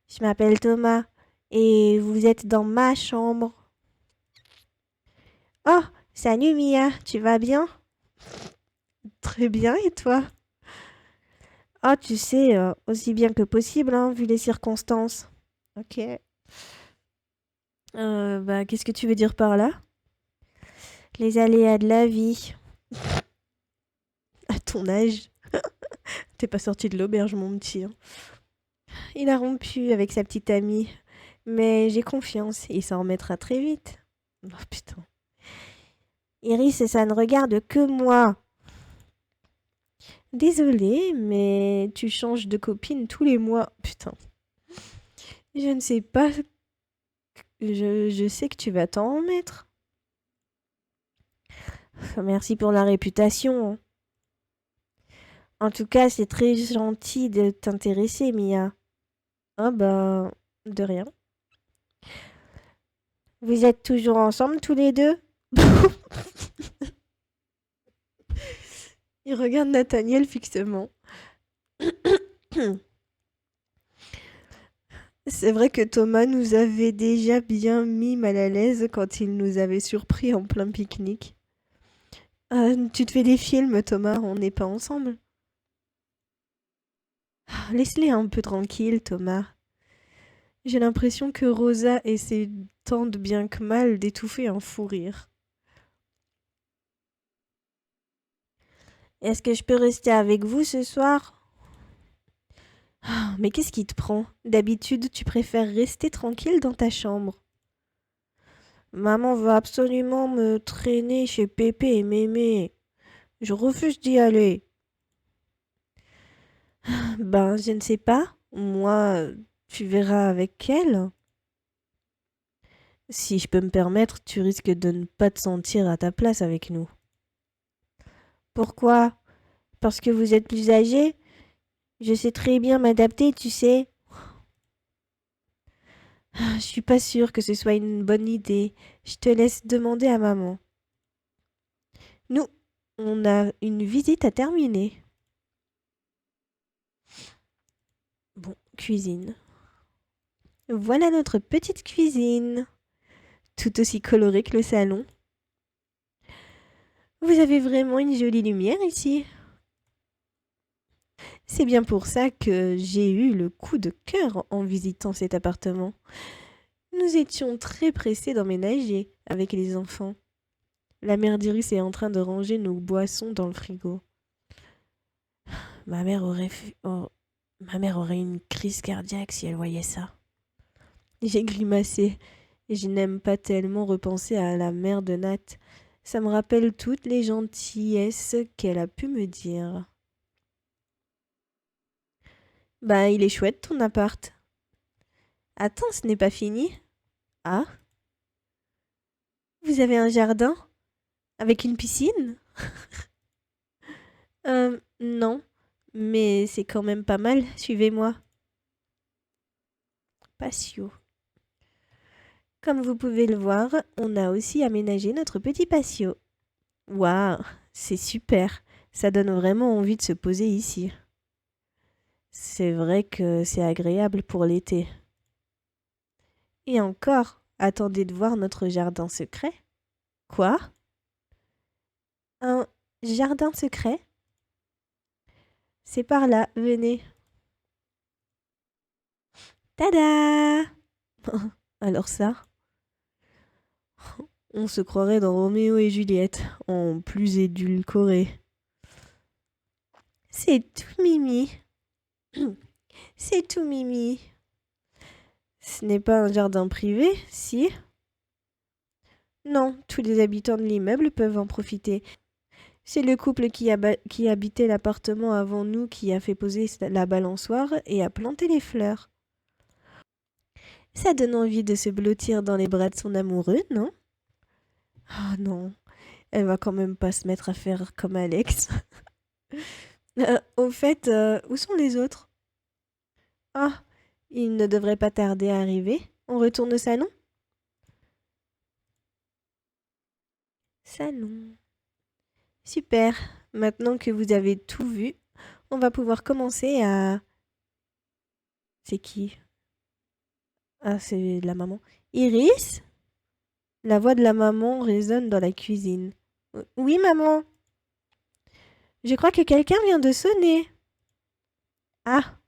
Je m'appelle Thomas et vous êtes dans ma chambre. Oh, salut Mia, tu vas bien? Très bien, et toi? Ah, tu sais, aussi bien que possible, hein, vu les circonstances. Ok. Bah, qu'est-ce que tu veux dire par là? Les aléas de la vie. À ton âge, t'es pas sorti de l'auberge, mon petit, hein. Il a rompu avec sa petite amie, mais j'ai confiance, il s'en remettra très vite. Oh putain. Iris, ça ne regarde que moi. Désolée, mais tu changes de copine tous les mois. Putain. Je ne sais pas. Je sais que tu vas t'en remettre. Merci pour la réputation. En tout cas, c'est très gentil de t'intéresser, Mia. Ah bah, de rien. Vous êtes toujours ensemble tous les deux? Il regarde Nathaniel fixement. C'est vrai que Thomas nous avait déjà bien mis mal à l'aise quand il nous avait surpris en plein pique-nique. Tu te fais des films, Thomas, on n'est pas ensemble. Laisse-les un peu tranquilles, Thomas. J'ai l'impression que Rosa essaie tant de bien que mal d'étouffer un fou rire. Est-ce que je peux rester avec vous ce soir? Mais qu'est-ce qui te prend? D'habitude, tu préfères rester tranquille dans ta chambre. Maman veut absolument me traîner chez Pépé et Mémé. Je refuse d'y aller. Ben, je ne sais pas. Moi, tu verras avec elle. Si je peux me permettre, tu risques de ne pas te sentir à ta place avec nous. Pourquoi? Parce que vous êtes plus âgé? Je sais très bien m'adapter, tu sais. Je suis pas sûre que ce soit une bonne idée. Je te laisse demander à maman. Nous, on a une visite à terminer. Bon, cuisine. Voilà notre petite cuisine. Tout aussi colorée que le salon. Vous avez vraiment une jolie lumière ici. C'est bien pour ça que j'ai eu le coup de cœur en visitant cet appartement. Nous étions très pressés d'emménager avec les enfants. La mère d'Iris est en train de ranger nos boissons dans le frigo. Ma mère aurait ma mère aurait une crise cardiaque si elle voyait ça. J'ai grimacé. Je n'aime pas tellement repenser à la mère de Nat. Ça me rappelle toutes les gentillesses qu'elle a pu me dire. Bah, il est chouette ton appart. Attends, ce n'est pas fini. Ah, vous avez un jardin? Avec une piscine? Non. Mais c'est quand même pas mal. Suivez-moi. Patio. Comme vous pouvez le voir, on a aussi aménagé notre petit patio. Waouh, c'est super. Ça donne vraiment envie de se poser ici. C'est vrai que c'est agréable pour l'été. Et encore, attendez de voir notre jardin secret. Quoi? Un, Jardin secret? C'est par là, venez. Tada! Alors ça, on se croirait dans Roméo et Juliette, en plus édulcoré. C'est tout mimi. C'est tout mimi. Ce n'est pas un jardin privé, si? Non, tous les habitants de l'immeuble peuvent en profiter. C'est le couple qui habitait l'appartement avant nous qui a fait poser la balançoire et a planté les fleurs. Ça donne envie de se blottir dans les bras de son amoureux, non? Ah non, elle va quand même pas se mettre à faire comme Alex. Au fait, où sont les autres? Ah, ils ne devraient pas tarder à arriver. On retourne au salon? Salon. Super. Maintenant que vous avez tout vu, on va pouvoir commencer à... C'est qui? Ah, c'est la maman. Iris? La voix de la maman résonne dans la cuisine. Oui, maman. Je crois que quelqu'un vient de sonner. Ah,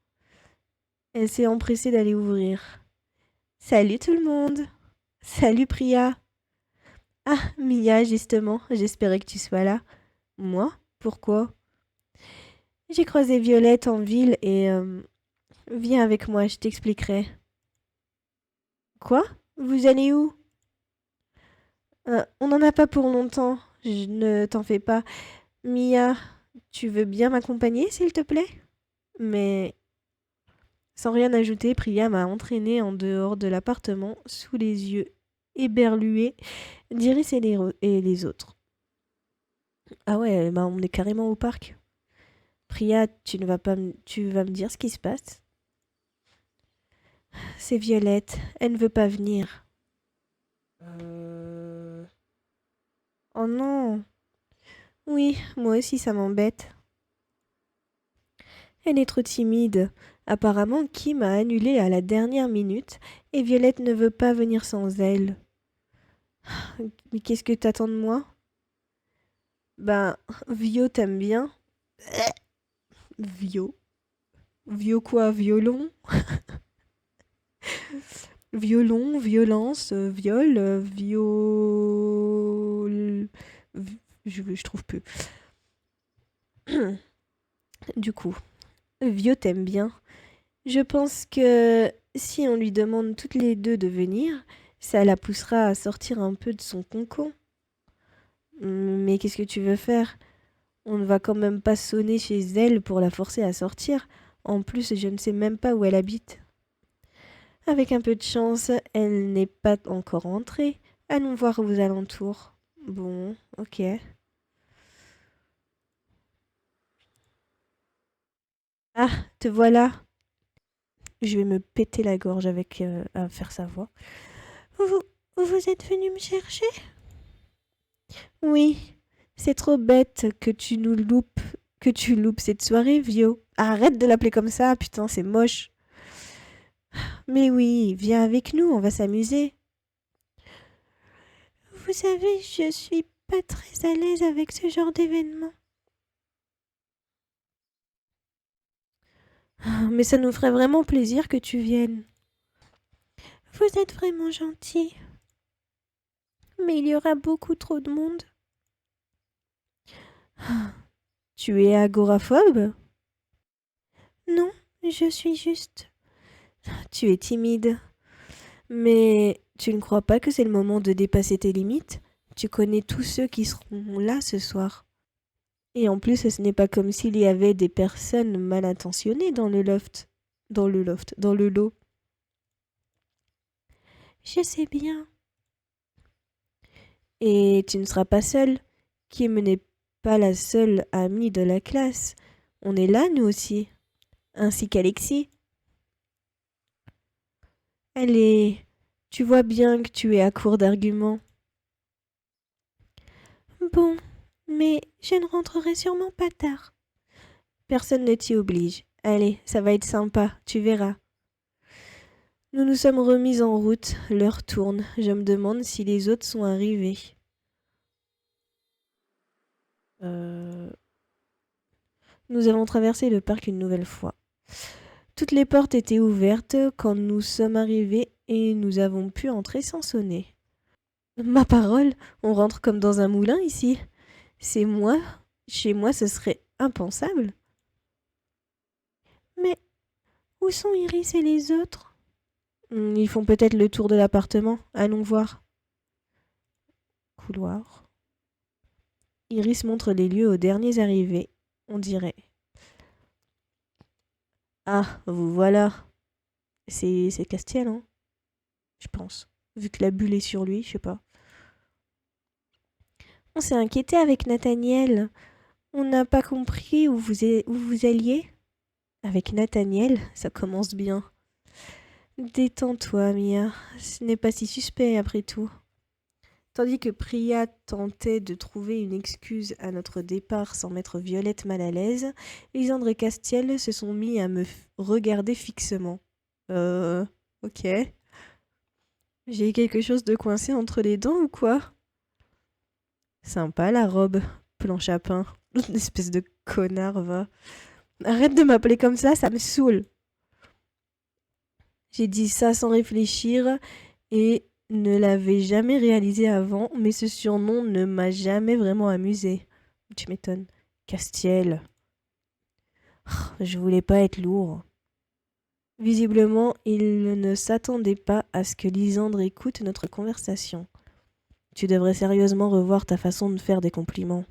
elle s'est empressée d'aller ouvrir. Salut tout le monde. Salut Priya. Ah, Mia, justement, j'espérais que tu sois là. Moi? Pourquoi? J'ai croisé Violette en ville et... viens avec moi, je t'expliquerai. Quoi? Vous allez où? On n'en a pas pour longtemps. Je ne t'en fais pas. Mia, tu veux bien m'accompagner, s'il te plaît? Mais sans rien ajouter, Priya m'a entraînée en dehors de l'appartement, sous les yeux éberlués d'Iris et les autres. Ah ouais, elle m'a emmené carrément au parc. Priya, tu vas me dire ce qui se passe? C'est Violette, elle ne veut pas venir. Oh non. Oui, moi aussi ça m'embête. Elle est trop timide. Apparemment, Kim a annulé à la dernière minute et Violette ne veut pas venir sans elle. Mais qu'est-ce que t'attends de moi? Ben, Vio t'aime bien. Vio? Vio quoi? Violon? Violon, violence, viol, je trouve peu. Du coup, Vio t'aime bien. Je pense que si on lui demande toutes les deux de venir, ça la poussera à sortir un peu de son concon. Mais qu'est-ce que tu veux faire? On ne va quand même pas sonner chez elle pour la forcer à sortir. En plus, je ne sais même pas où elle habite. Avec un peu de chance, elle n'est pas encore entrée. Allons voir aux alentours. Bon, ok. Ah, te voilà. Je vais me péter la gorge avec à faire sa voix. Vous, vous êtes venu me chercher? Oui, c'est trop bête que tu loupes cette soirée, Vio. Arrête de l'appeler comme ça, putain, c'est moche. Mais oui, viens avec nous, on va s'amuser. Vous savez, je suis pas très à l'aise avec ce genre d'événement. Mais ça nous ferait vraiment plaisir que tu viennes. Vous êtes vraiment gentil. Mais il y aura beaucoup trop de monde. Tu es agoraphobe? Non, je suis juste... Tu es timide. Mais tu ne crois pas que c'est le moment de dépasser tes limites? Tu connais tous ceux qui seront là ce soir. Et en plus, ce n'est pas comme s'il y avait des personnes mal intentionnées dans le loft. Dans le lot. Je sais bien. Et tu ne seras pas seule. Kim n'est pas la seule amie de la classe. On est là, nous aussi. Ainsi qu'Alexis. Allez, tu vois bien que tu es à court d'arguments. Bon, mais je ne rentrerai sûrement pas tard. Personne ne t'y oblige. Allez, ça va être sympa, tu verras. Nous nous sommes remis en route, l'heure tourne, je me demande si les autres sont arrivés. Euh, Nous avons traversé le parc une nouvelle fois. Toutes les portes étaient ouvertes quand nous sommes arrivés et nous avons pu entrer sans sonner. Ma parole, on rentre comme dans un moulin ici. C'est moi. Chez moi, ce serait impensable. Mais où sont Iris et les autres? Ils font peut-être le tour de l'appartement. Allons voir. Couloir. Iris montre les lieux aux derniers arrivés, on dirait. Ah, vous voilà. C'est Castiel, hein, je pense. Vu que la bulle est sur lui, je sais pas. On s'est inquiété avec Nathaniel. On n'a pas compris où vous alliez. Avec Nathaniel, ça commence bien. Détends-toi, Mia. Ce n'est pas si suspect après tout. Tandis que Priya tentait de trouver une excuse à notre départ sans mettre Violette mal à l'aise, Lisandre et Castiel se sont mis à me regarder fixement. Ok. J'ai quelque chose de coincé entre les dents ou quoi? Sympa la robe, planche à pain. Une espèce de connard, va. Arrête de m'appeler comme ça me saoule. J'ai dit ça sans réfléchir et ne l'avais jamais réalisé avant, mais ce surnom ne m'a jamais vraiment amusé. Tu m'étonnes. Castiel. Je voulais pas être lourd. Visiblement, il ne s'attendait pas à ce que Lisandre écoute notre conversation. Tu devrais sérieusement revoir ta façon de faire des compliments.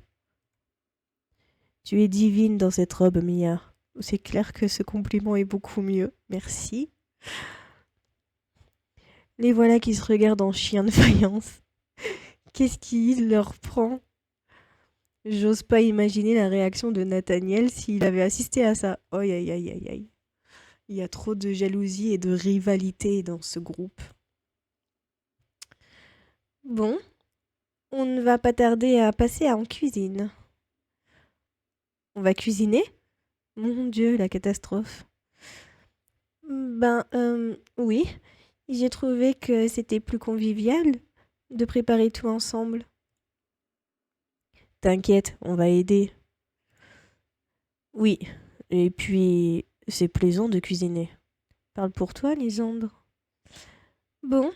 Tu es divine dans cette robe, Mia. C'est clair que ce compliment est beaucoup mieux. Merci. Les voilà qui se regardent en chien de faïence. Qu'est-ce qui leur prend? J'ose pas imaginer la réaction de Nathaniel s'il avait assisté à ça. Aïe aïe aïe aïe aïe. Il y a trop de jalousie et de rivalité dans ce groupe. Bon, on ne va pas tarder à passer en cuisine. On va cuisiner? Mon Dieu, la catastrophe. Oui. J'ai trouvé que c'était plus convivial de préparer tout ensemble. T'inquiète, on va aider. Oui, et puis c'est plaisant de cuisiner. Parle pour toi, Lisandre. Bon,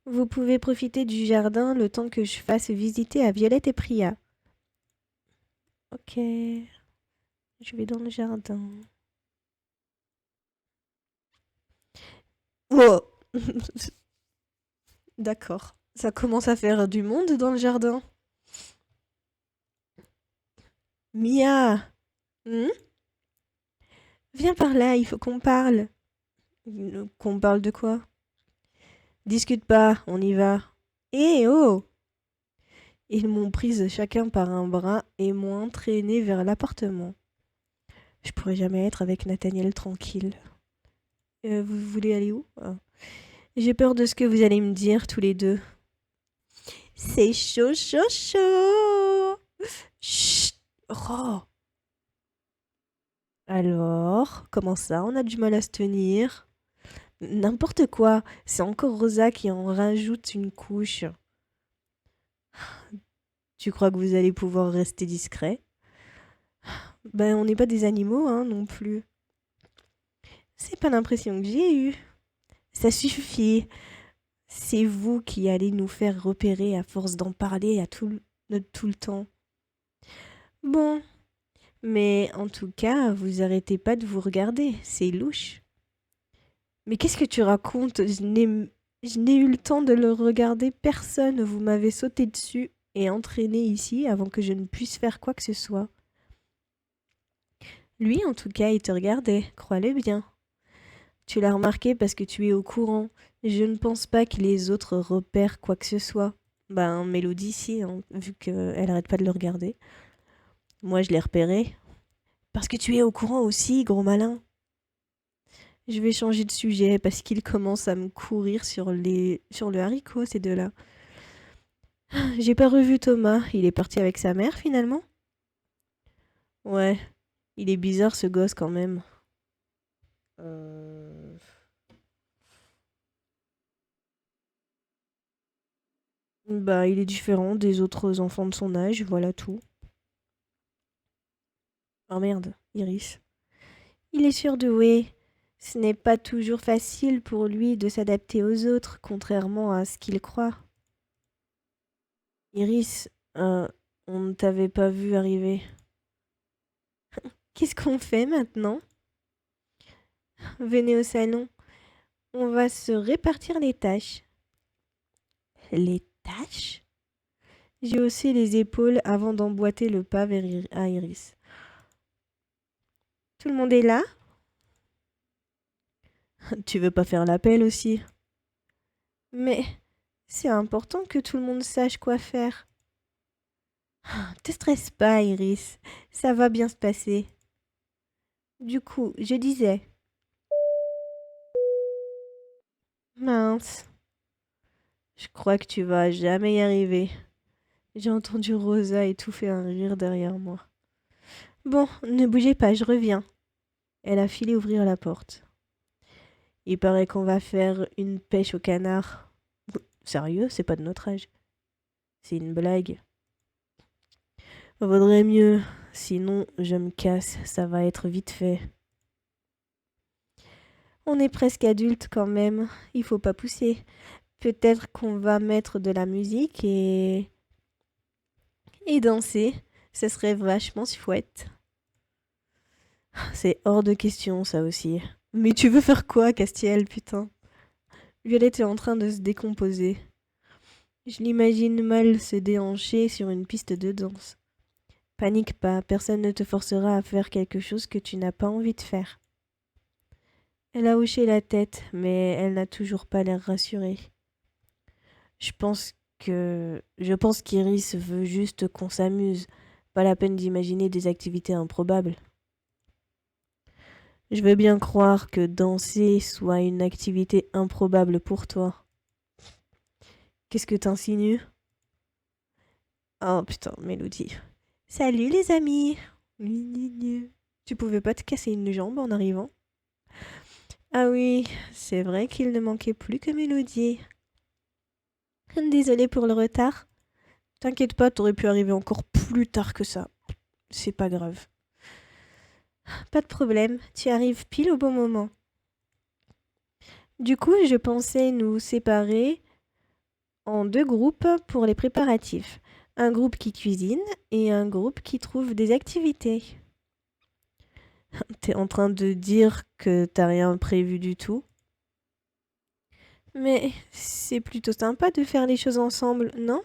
vous pouvez profiter du jardin le temps que je fasse visiter à Violette et Priya. Ok, je vais dans le jardin. Oh. D'accord. Ça commence à faire du monde dans le jardin. Mia. Hmm. Viens par là, il faut qu'on parle. Qu'on parle de quoi? Discute pas, on y va. Eh oh! Ils m'ont prise chacun par un bras et m'ont entraînée vers l'appartement. Je pourrais jamais être avec Nathaniel tranquille. Vous voulez aller où? Ah. J'ai peur de ce que vous allez me dire tous les deux. C'est chaud, chaud, chaud! Chut! Oh! Alors, comment ça, on a du mal à se tenir? N'importe quoi, c'est encore Rosa qui en rajoute une couche. Tu crois que vous allez pouvoir rester discret? Ben, on n'est pas des animaux, hein, non plus. C'est pas l'impression que j'ai eue. Ça suffit. C'est vous qui allez nous faire repérer à force d'en parler à tout le temps. Bon, mais en tout cas, vous arrêtez pas de vous regarder, c'est louche. Mais qu'est-ce que tu racontes? Je n'ai eu le temps de le regarder personne. Vous m'avez sauté dessus et entraîné ici avant que je ne puisse faire quoi que ce soit. Lui, en tout cas, il te regardait, crois-le bien. Tu l'as remarqué parce que tu es au courant. Je ne pense pas que les autres repèrent quoi que ce soit. Ben, Mélodie, si, hein, vu qu'elle arrête pas de le regarder. Moi, je l'ai repéré. Parce que tu es au courant aussi, gros malin. Je vais changer de sujet parce qu'ils commencent à me courir sur le haricot, ces deux-là. J'ai pas revu Thomas. Il est parti avec sa mère, finalement? Ouais, il est bizarre, ce gosse, quand même. Euh... Bah, il est différent des autres enfants de son âge, voilà tout. Oh merde, Iris. Il est surdoué. Ce n'est pas toujours facile pour lui de s'adapter aux autres, contrairement à ce qu'il croit. Iris, on ne t'avait pas vu arriver. Qu'est-ce qu'on fait maintenant? Venez au salon. On va se répartir les tâches. Les tâches? J'ai haussé les épaules avant d'emboîter le pas vers à Iris. Tout le monde est là? Tu veux pas faire l'appel aussi? Mais c'est important que tout le monde sache quoi faire. Te stresse pas, Iris. Ça va bien se passer. Du coup, je disais. Mince. Je crois que tu vas jamais y arriver. J'ai entendu Rosa étouffer un rire derrière moi. Bon, ne bougez pas, je reviens. Elle a filé ouvrir la porte. Il paraît qu'on va faire une pêche au canard. Sérieux, c'est pas de notre âge. C'est une blague. Vaudrait mieux, sinon je me casse, ça va être vite fait. On est presque adultes quand même, il faut pas pousser. Peut-être qu'on va mettre de la musique et danser. Ce serait vachement chouette. C'est hors de question, ça aussi. Mais tu veux faire quoi, Castiel, putain? Violette est en train de se décomposer. Je l'imagine mal se déhancher sur une piste de danse. Panique pas, personne ne te forcera à faire quelque chose que tu n'as pas envie de faire. Elle a hoché la tête, mais elle n'a toujours pas l'air rassurée. Je pense qu'Iris veut juste qu'on s'amuse. Pas la peine d'imaginer des activités improbables. Je veux bien croire que danser soit une activité improbable pour toi. Qu'est-ce que t'insinues? Oh putain, Mélodie. Salut les amis. Tu pouvais pas te casser une jambe en arrivant? Ah oui, c'est vrai qu'il ne manquait plus que Mélodie. Désolée pour le retard. T'inquiète pas, t'aurais pu arriver encore plus tard que ça. C'est pas grave. Pas de problème, tu arrives pile au bon moment. Du coup, je pensais nous séparer en deux groupes pour les préparatifs. Un groupe qui cuisine et un groupe qui trouve des activités. T'es en train de dire que t'as rien prévu du tout? Mais c'est plutôt sympa de faire les choses ensemble, non?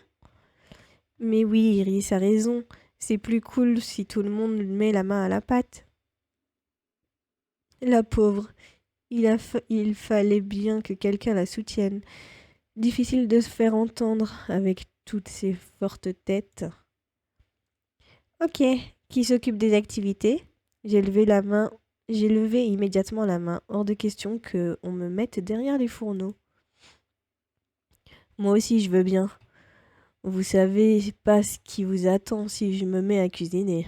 Mais oui, Iris a raison. C'est plus cool si tout le monde met la main à la pâte. La pauvre, il fallait bien que quelqu'un la soutienne. Difficile de se faire entendre avec toutes ces fortes têtes. Ok, qui s'occupe des activités? J'ai levé immédiatement la main, hors de question que on me mette derrière les fourneaux. Moi aussi, je veux bien. Vous savez pas ce qui vous attend si je me mets à cuisiner.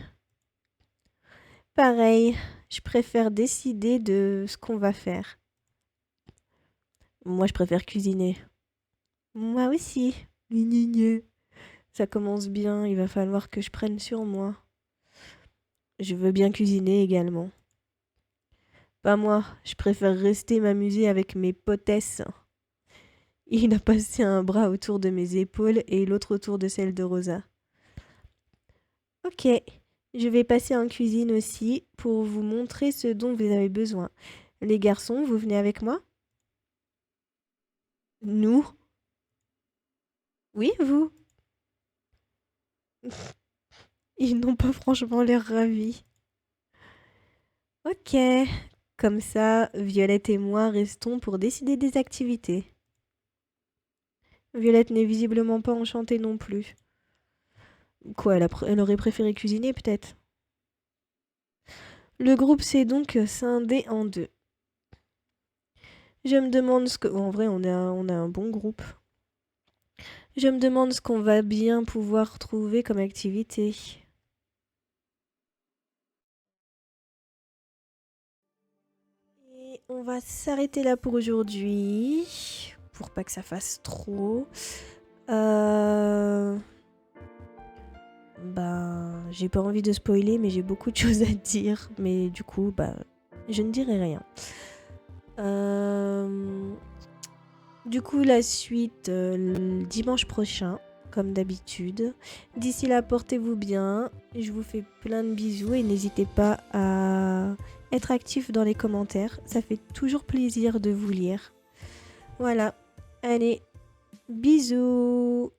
Pareil, je préfère décider de ce qu'on va faire. Moi, je préfère cuisiner. Moi aussi. Gna. Ça commence bien, il va falloir que je prenne sur moi. Je veux bien cuisiner également. Pas moi, je préfère rester m'amuser avec mes potesses. Il a passé un bras autour de mes épaules et l'autre autour de celle de Rosa. Ok, je vais passer en cuisine aussi pour vous montrer ce dont vous avez besoin. Les garçons, vous venez avec moi? Nous? Oui, vous? Ils n'ont pas franchement l'air ravis. Ok, comme ça, Violette et moi restons pour décider des activités. Violette n'est visiblement pas enchantée non plus. Quoi, elle aurait préféré cuisiner peut-être? Le groupe s'est donc scindé en deux. Je me demande ce que... En vrai, on a un bon groupe. Je me demande ce qu'on va bien pouvoir trouver comme activité. Et on va s'arrêter là pour aujourd'hui. Pour pas que ça fasse trop. j'ai pas envie de spoiler, mais j'ai beaucoup de choses à dire. Mais du coup, je ne dirai rien. Du coup, la suite le dimanche prochain, comme d'habitude. D'ici là, portez-vous bien. Je vous fais plein de bisous et n'hésitez pas à être actif dans les commentaires. Ça fait toujours plaisir de vous lire. Voilà. Allez, bisous.